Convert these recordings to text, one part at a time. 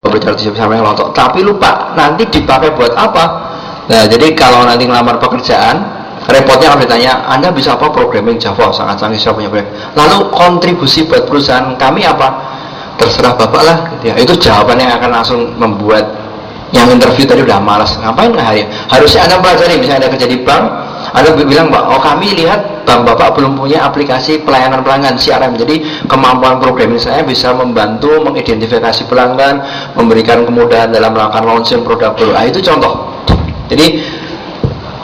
belajar sampai ngelotok, tapi lupa nanti dipakai buat apa. Nah, jadi kalau nanti ngelamar pekerjaan, repotnya kalau ditanya, Anda bisa apa? Programming Java, sangat canggih, saya punya. Lalu kontribusi buat perusahaan kami apa? Terserah Bapak lah, gitu ya. Itu jawabannya yang akan langsung membuat yang interview tadi udah malas. Ngapain nggak hari? Harusnya Anda pelajari, misalnya Anda kerja di bank, Anda bilang, Pak, oh kami lihat bank Bapak belum punya aplikasi pelayanan pelanggan CRM, jadi kemampuan programming saya bisa membantu mengidentifikasi pelanggan, memberikan kemudahan dalam melakukan launching produk baru. Nah, itu contoh. Jadi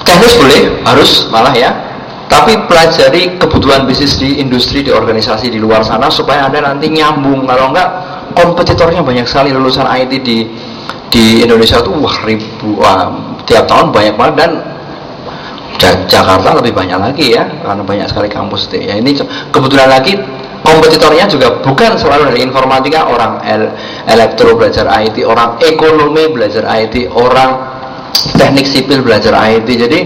teknis boleh, harus malah ya, tapi pelajari kebutuhan bisnis di industri, di organisasi di luar sana supaya Anda nanti nyambung. Kalau enggak, kompetitornya banyak sekali. Lulusan IT di Indonesia itu tiap tahun banyak banget, dan Jakarta lebih banyak lagi ya, karena banyak sekali kampus ya. Ini kebetulan lagi kompetitornya juga bukan selalu dari informatika, orang elektro belajar IT, orang ekonomi belajar IT, orang teknik sipil belajar IT. Jadi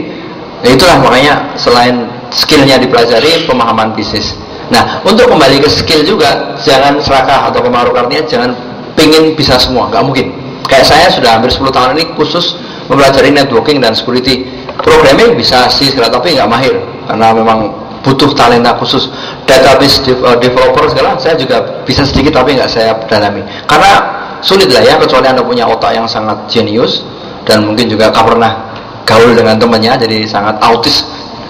ya itulah makanya selain skillnya dipelajari, pemahaman bisnis. Nah, untuk kembali ke skill juga, jangan serakah atau kemaru, artinya jangan pengen bisa semua, nggak mungkin. Kayak saya sudah hampir 10 tahun ini khusus mempelajari networking dan security. Programming bisa sih, tapi nggak mahir, karena memang butuh talenta khusus. Database developer segala saya juga bisa sedikit, tapi nggak saya dalami, karena sulit lah ya, kecuali Anda punya otak yang sangat jenius, dan mungkin juga pernah gaul dengan temannya, jadi sangat autis,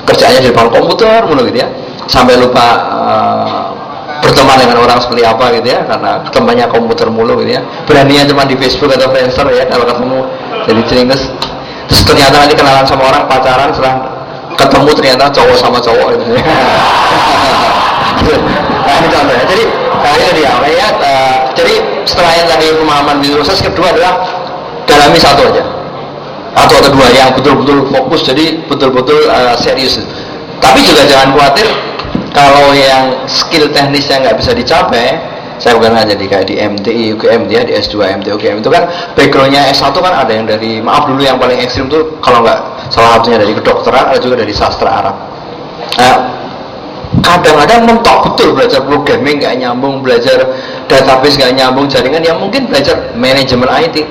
kerjanya di depan komputer mulu gitu ya, sampai lupa berteman dengan orang seperti apa gitu ya, karena temannya komputer mulu gitu ya, beraninya cuma di Facebook atau Friendster ya, kalau ketemu jadi ceringes. Terus ternyata nanti kenalan sama orang, pacaran, setelah ketemu ternyata cowok sama cowok gitu. Nah, ini contohnya. Jadi itu dia ya, jadi setelah yang tadi pemahaman bisnis proses, kedua adalah dalami satu aja atau dua yang betul-betul fokus, jadi betul-betul serius. Tapi juga jangan khawatir kalau yang skill teknisnya nggak bisa dicapai. Saya bukan aja kayak di MTI, UGM dia di S2 MTI, UGM itu kan backgroundnya S1 kan ada yang dari, maaf dulu yang paling ekstrim tuh kalau nggak salah satunya dari kedokteran, ada juga dari sastra Arab. Kadang-kadang mentok betul belajar programming nggak nyambung, belajar database nggak nyambung, jaringan yang mungkin belajar manajemen IT.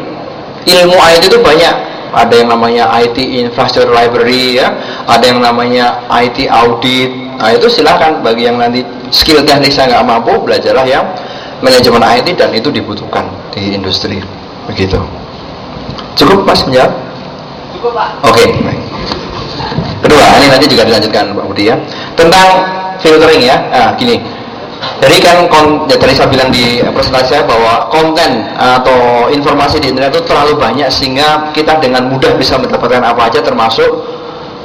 Ilmu IT itu banyak, ada yang namanya IT Infrastructure Library ya, ada yang namanya IT Audit. Nah itu silahkan, bagi yang nanti skill teknisnya nggak mampu, belajarlah yang manajemen IT, dan itu dibutuhkan di industri. Begitu. Cukup Mas menjawab? Cukup Pak. Oke. Baik. Kedua, ini nanti juga dilanjutkan Pak Budi ya, tentang filtering ya. Nah gini, jadi kan tadi saya bilang di presentasi saya bahwa konten atau informasi di internet itu terlalu banyak, sehingga kita dengan mudah bisa mendapatkan apa aja, termasuk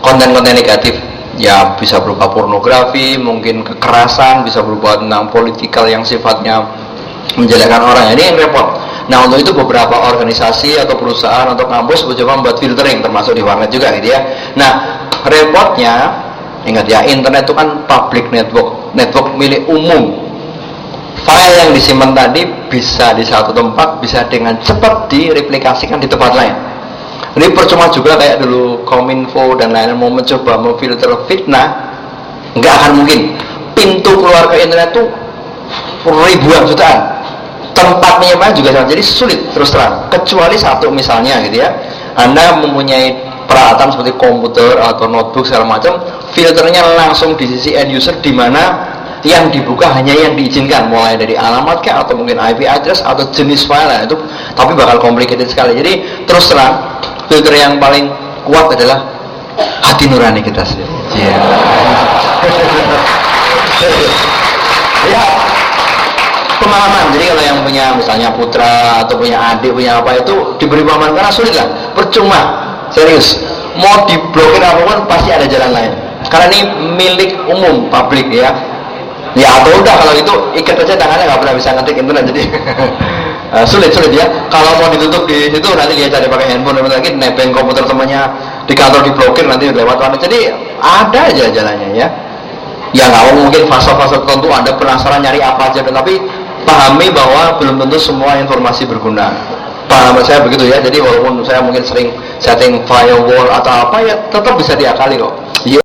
konten-konten negatif ya, bisa berupa pornografi, mungkin kekerasan, bisa berupa tentang politikal yang sifatnya menjelekkan orang. Ini yang repot. Nah untuk itu beberapa organisasi atau perusahaan atau kampus mencoba membuat filtering, termasuk di warnet juga gitu ya. Nah repotnya, ingat ya, internet itu kan public network milik umum. File yang disimpan tadi bisa di satu tempat, bisa dengan cepat direplikasikan di tempat lain. Ini percuma juga kayak dulu Kominfo dan lain-lain mau mencoba memfilter fitnah, nggak akan mungkin. Pintu keluar ke internet tuh ribuan jutaan, tempatnya juga sama, jadi sulit terus terang. Kecuali satu misalnya gitu ya, Anda mempunyai peralatan seperti komputer atau notebook segala macam, filternya langsung di sisi end user, di mana yang dibuka hanya yang diizinkan, mulai dari alamat kah, atau mungkin IP address atau jenis file itu, tapi bakal complicated sekali. Jadi terus terang, filter yang paling kuat adalah hati nurani kita sendiri. Ya, pengalaman. Jadi kalau yang punya misalnya putra atau punya adik, punya apa, itu diberi pemahaman, karena sulit lah, percuma, serius. Mau diblokir apapun pasti ada jalan lain, karena ini milik umum, publik ya. Ya atau udah kalau itu ikat aja tangannya, nggak pernah bisa ngetik internet, jadi sulit ya. Kalau mau ditutup di situ, nanti dia cari pakai handphone, lagi nebeng komputer temannya di kantor, diblokir, nanti lewat warnet. Jadi ada aja jalannya ya. Ya nggak mungkin fase-fase tertentu Anda penasaran nyari apa aja, tapi pahami bahwa belum tentu semua informasi berguna. Paham saya begitu ya. Jadi walaupun saya mungkin sering setting firewall atau apa, ya tetap bisa diakali kok.